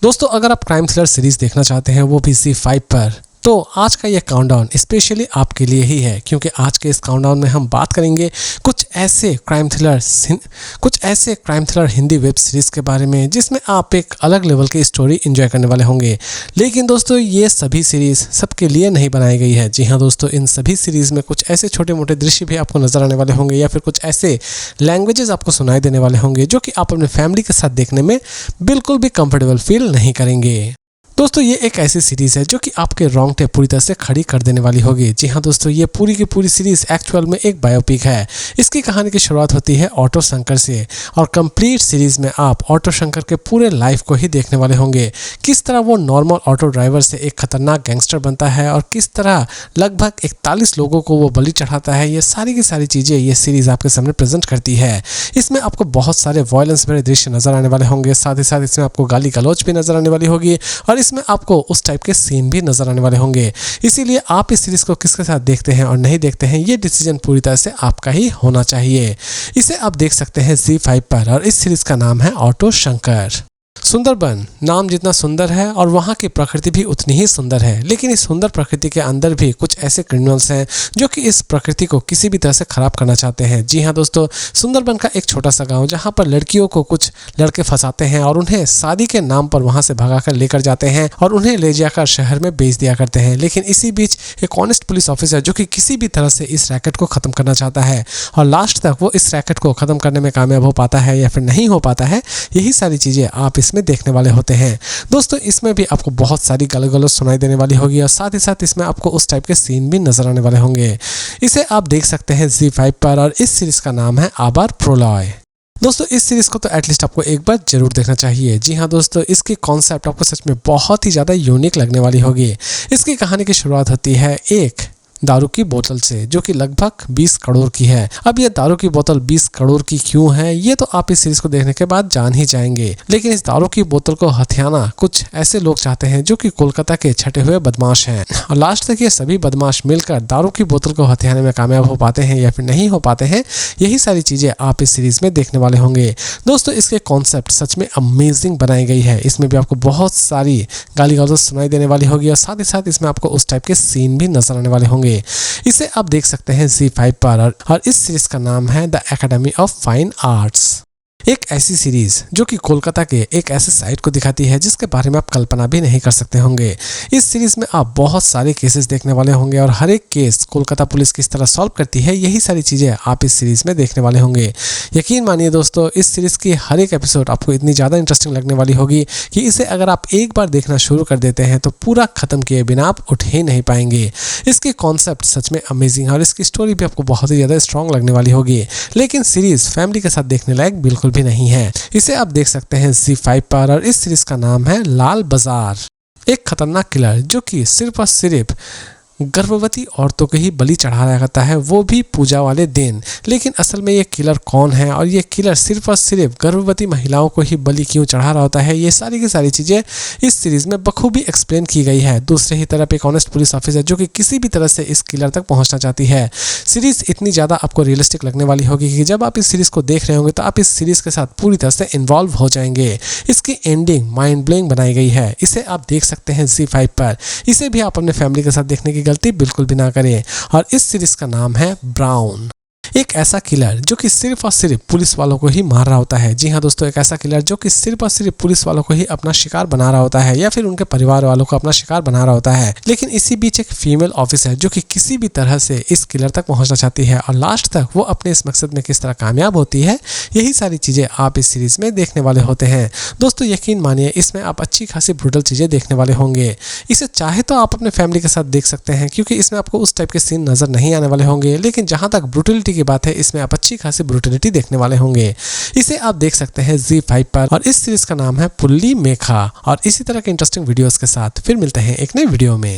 दोस्तों अगर आप क्राइम थ्रिलर सीरीज देखना चाहते हैं वो भी ZEE5 पर, तो आज का ये काउंटडाउन स्पेशली आपके लिए ही है, क्योंकि आज के इस काउंटडाउन में हम बात करेंगे कुछ ऐसे crime thriller Hindi web series के बारे में जिसमें आप एक अलग लेवल की स्टोरी एंजॉय करने वाले होंगे। लेकिन दोस्तों ये सभी सीरीज सबके लिए नहीं बनाई गई है। जी हाँ दोस्तों, इन सभी सीरीज में कुछ ऐसे छोटे मोटे दृश्य भी आपको नजर आने वाले होंगे या फिर कुछ ऐसे लैंग्वेजेस आपको सुनाई देने वाले होंगे जो कि आप अपने फैमिली के साथ देखने में बिल्कुल भी कंफर्टेबल फील नहीं करेंगे। दोस्तों ये एक ऐसी सीरीज है जो कि आपके रोंगटे पूरी तरह से खड़ी कर देने वाली होगी। जी हाँ दोस्तों, ये पूरी की पूरी सीरीज एक्चुअल में एक बायोपिक है। इसकी कहानी की शुरुआत होती है ऑटो शंकर से और कंप्लीट सीरीज में आप ऑटो शंकर के पूरे लाइफ को ही देखने वाले होंगे। किस तरह वो नॉर्मल ऑटो ड्राइवर से एक खतरनाक गैंगस्टर बनता है और किस तरह लगभग 41 लोगों को वो बलि चढ़ाता है। ये सारी की सारी चीज़ें ये सीरीज आपके सामने प्रेजेंट करती है। इसमें आपको बहुत सारे वायलेंस भरे दृश्य नजर आने वाले होंगे, साथ ही साथ इसमें आपको गाली गलौज भी नजर आने वाली होगी और इसमें आपको उस टाइप के सीन भी नजर आने वाले होंगे। इसीलिए आप इस सीरीज को किसके साथ देखते हैं और नहीं देखते हैं, ये डिसीजन पूरी तरह से आपका ही होना चाहिए। इसे आप देख सकते हैं ZEE5 पर और इस सीरीज का नाम है ऑटो शंकर। सुंदरबन नाम जितना सुंदर है और वहाँ की प्रकृति भी उतनी ही सुंदर है, लेकिन इस सुंदर प्रकृति के अंदर भी कुछ ऐसे क्रिमिनल्स हैं जो कि इस प्रकृति को किसी भी तरह से खराब करना चाहते हैं। जी हाँ दोस्तों, सुंदरबन का एक छोटा सा गांव जहाँ पर लड़कियों को कुछ लड़के फंसाते हैं और उन्हें शादी के नाम पर वहाँ से भगाकर लेकर जाते हैं और उन्हें ले जाकर शहर में बेच दिया करते हैं। लेकिन इसी बीच एक ऑनेस्ट पुलिस ऑफिसर जो कि किसी भी तरह से इस रैकेट को खत्म करना चाहता है और लास्ट तक वो इस रैकेट को खत्म करने में कामयाब हो पाता है या फिर नहीं हो पाता है, यही सारी चीजें आप इसमें देखने वाले होते हैं। दोस्तों इसमें भी आपको बहुत सारी गाली गलौज सुनाई देने वाली होगी और साथ ही साथ इसमें आपको उस टाइप के सीन भी नजर आने वाले होंगे। इसे आप देख सकते हैं ZEE5 पर और इस सीरीज का नाम है आबार प्रोलॉय। दोस्तों इस सीरीज को तो एटलीस्ट आपको एक बार जरूर देखना चाहिए। जी हाँ दोस्तों, इसकी कॉन्सेप्ट आपको सच में बहुत ही ज़्यादा यूनिक लगने वाली होगी। इसकी कहानी की शुरुआत होती है एक दारू की बोतल से जो कि लगभग 20 करोड़ की है। अब ये दारू की बोतल 20 करोड़ की क्यों है ये तो आप इस सीरीज को देखने के बाद जान ही जाएंगे। लेकिन इस दारू की बोतल को हथियाना कुछ ऐसे लोग चाहते हैं जो कि कोलकाता के छठे हुए बदमाश हैं और लास्ट तक ये सभी बदमाश मिलकर दारू की बोतल को हथियाने में कामयाब हो पाते हैं या फिर नहीं हो पाते हैं, यही सारी चीजें आप इस सीरीज में देखने वाले होंगे। दोस्तों इसके कॉन्सेप्ट सच में अमेजिंग बनाई गई है। इसमें भी आपको बहुत सारी गाली गलौज सुनाई देने वाली होगी और साथ ही साथ इसमें आपको उस टाइप के सीन भी नजर आने वाले होंगे। इसे आप देख सकते हैं ZEE5 पर और इस सीरीज का नाम है the academy of fine arts. एक ऐसी सीरीज जो कि कोलकाता के एक ऐसे साइट को दिखाती है जिसके बारे में आप कल्पना भी नहीं कर सकते होंगे। इस सीरीज में आप बहुत सारे केसेस देखने वाले होंगे और हर एक केस कोलकाता पुलिस किस तरह सॉल्व करती है, यही सारी चीजें आप इस सीरीज में देखने वाले होंगे। यकीन मानिए दोस्तों, इस सीरीज की हर एक एपिसोड आपको इतनी ज़्यादा इंटरेस्टिंग लगने वाली होगी कि इसे अगर आप एक बार देखना शुरू कर देते हैं तो पूरा खत्म किए बिना आप उठ ही नहीं पाएंगे। इसकी कॉन्सेप्ट सच में अमेजिंग है और इसकी स्टोरी भी आपको बहुत ही ज़्यादा स्ट्रॉन्ग लगने वाली होगी। लेकिन सीरीज फैमिली के साथ देखने लायक बिल्कुल भी नहीं है। इसे आप देख सकते हैं ZEE5 पर और इस सीरीज का नाम है लाल बाजार। एक खतरनाक किलर जो कि सिर्फ और सिर्फ गर्भवती औरतों को ही बलि चढ़ाया जाता है, वो भी पूजा वाले दिन। लेकिन असल में ये किलर कौन है और ये किलर सिर्फ और सिर्फ गर्भवती महिलाओं को ही बलि क्यों चढ़ा रहा होता है, ये सारी की सारी चीज़ें इस सीरीज में बखूबी एक्सप्लेन की गई है। दूसरे ही तरफ एक ऑनेस्ट पुलिस ऑफिसर जो कि किसी भी तरह से इस किलर तक पहुंचना चाहती है। सीरीज इतनी ज़्यादा आपको रियलिस्टिक लगने वाली होगी कि जब आप इस सीरीज को देख रहे होंगे तो आप इस सीरीज के साथ पूरी तरह से इन्वॉल्व हो जाएंगे। इसकी एंडिंग माइंड ब्लोइंग बनाई गई है। इसे आप देख सकते हैं ZEE5 पर। इसे भी आप अपने फैमिली के साथ देखने की गलती बिल्कुल भी ना करें और इस सीरीज का नाम है ब्राउन। एक ऐसा किलर जो कि सिर्फ और सिर्फ पुलिस वालों को ही मार रहा होता है। जी हाँ दोस्तों, एक ऐसा किलर जो कि सिर्फ और सिर्फ पुलिस वालों को ही अपना शिकार बना रहा होता है या फिर उनके परिवार वालों को अपना शिकार बना रहा होता है। लेकिन इसी बीच एक फीमेल ऑफिसर जो कि किसी भी तरह से इस किलर तक पहुंचना चाहती है और लास्ट तक वो अपने इस मकसद में किस तरह कामयाब होती है, यही सारी चीजें आप इस सीरीज में देखने वाले होते हैं। दोस्तों यकीन मानिए इसमें आप अच्छी खासी ब्रूटल चीजें देखने वाले होंगे। इसे चाहे तो आप अपने फैमिली के साथ देख सकते हैं क्योंकि इसमें आपको उस टाइप के सीन नजर नहीं आने वाले होंगे। लेकिन जहां तक ब्रूटलिटी की बात है, इसमें आप अच्छी खासी ब्रूटलिटी देखने वाले होंगे। इसे आप देख सकते हैं ZEE5 पर और इस सीरीज का नाम है पुल्ली मेखा। और इसी तरह के इंटरेस्टिंग वीडियोस के साथ फिर मिलते हैं एक नई वीडियो में।